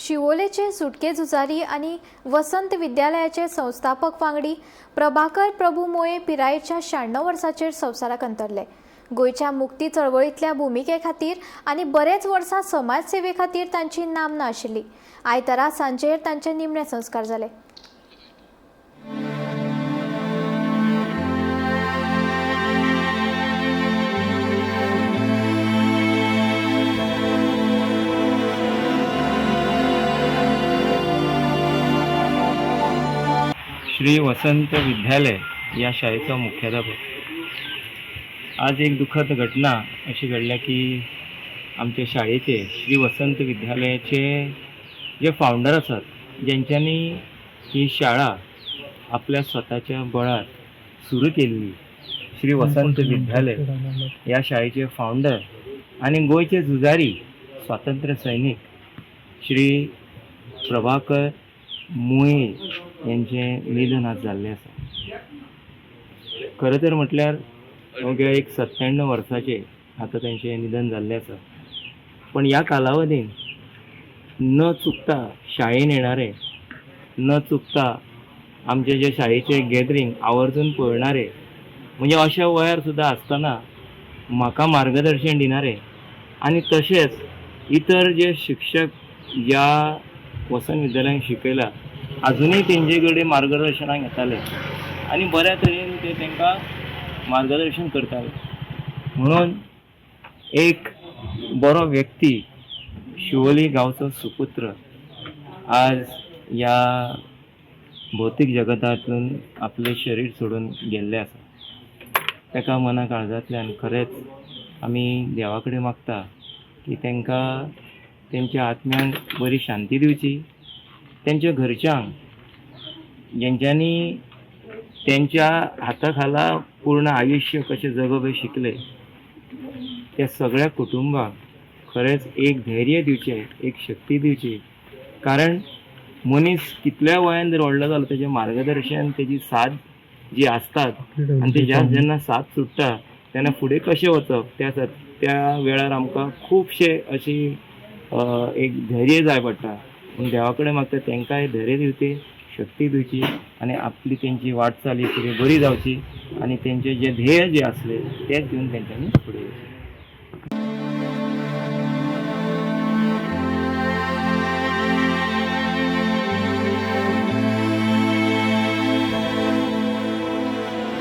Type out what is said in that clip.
शिवोलेचे सुटके झुजारी आणि वसंत विद्यालयाचे संस्थापक वांगडी प्रभाकर प्रभू मोये पिरायेच्या 96 वर्सांचेर संवसाराक अंतरले। गोयच्या मुक्ती चळवळींतल्या भुमिके खातीर आनी बरेच वर्सां समाज सेवे खातीर तांची नामना आशिल्ली। आयतारा सांजेर तांचे निमणे संस्कार जाले। श्री वसंत विद्यालय या शाळेचा मुख्याध्यापक। आज एक दुःखद घटना अशी घडल्या की आमच्या शाळेचे श्री वसंत विद्यालयाचे जे फाउंडर असतात, ज्यांच्यानी ही शाळा आपल्या स्वतःच्या बळार सुरू केलेली, श्री वसंत विद्यालय या शाळेचे फाउंडर आणि गोयचे झुजारी स्वातंत्र्य सैनिक श्री प्रभाकर मोये यांचे निधन आज जाल्ले आसा। खरं तर म्हटल्यार अवघ्या एक 97 वर्साचे आता त्यांचे निधन जाल्ले आसा। पण या कालावधीन न चुकता शाळेन येणारे, न चुकता आमचे जे शाळेचे गॅदरिंग आवर्जून पळणारे, म्हणजे अशा वयार सुद्धा असताना म्हाका मार्गदर्शन दिणारे आणि तसेच इतर जे शिक्षक या वसंत विद्यालयात शिकयला अजूनही तेंचे कडेन मार्गदर्शनाक येताले आणि बऱ्या तरेन ते तांकां मार्गदर्शन करताले। म्हणून एक बरो व्यक्ती, शिवोली गांवचो सुपुत्र आज या भौतीक जगतांतून आपले शरीर सोडून गेल्ले आसा। ताका मना काळजांतल्यान खरेंच आमी देवा कडेन मागता की तांकां तेंच्या आत्म्यांक बरी शांती दिवची, त्यांच्या घरच्यांक ज्यांच्यांनी त्यांच्या हाताखाला पूर्ण आयुष्य कशें जगप हे शिकले, त्या सगळ्या कुटुंबाक खरेंच एक धैर्य दिवचें, एक शक्ती दिवची। कारण मनीस कितल्या वयान जर व्हडलो जालो तेजें मार्गदर्शन, तेजी साथ जी आसतात आनी तेज्या जेन्ना साथ सुट्टा तेन्ना फुडें कशें वचप त्या वेळार आमकां खुबशे अशी एक धैर्य जाय पडटा। पूण देवा कडेन मागता तांकांय धैर्य दिवची, शक्ती दिवची आणि आपली तेंची वाटचाल ही फुडें बरी जावची आणि तेंचे जे ध्येय जे आसले तेच घेवन तेंच्यांनी फुडें वचचें।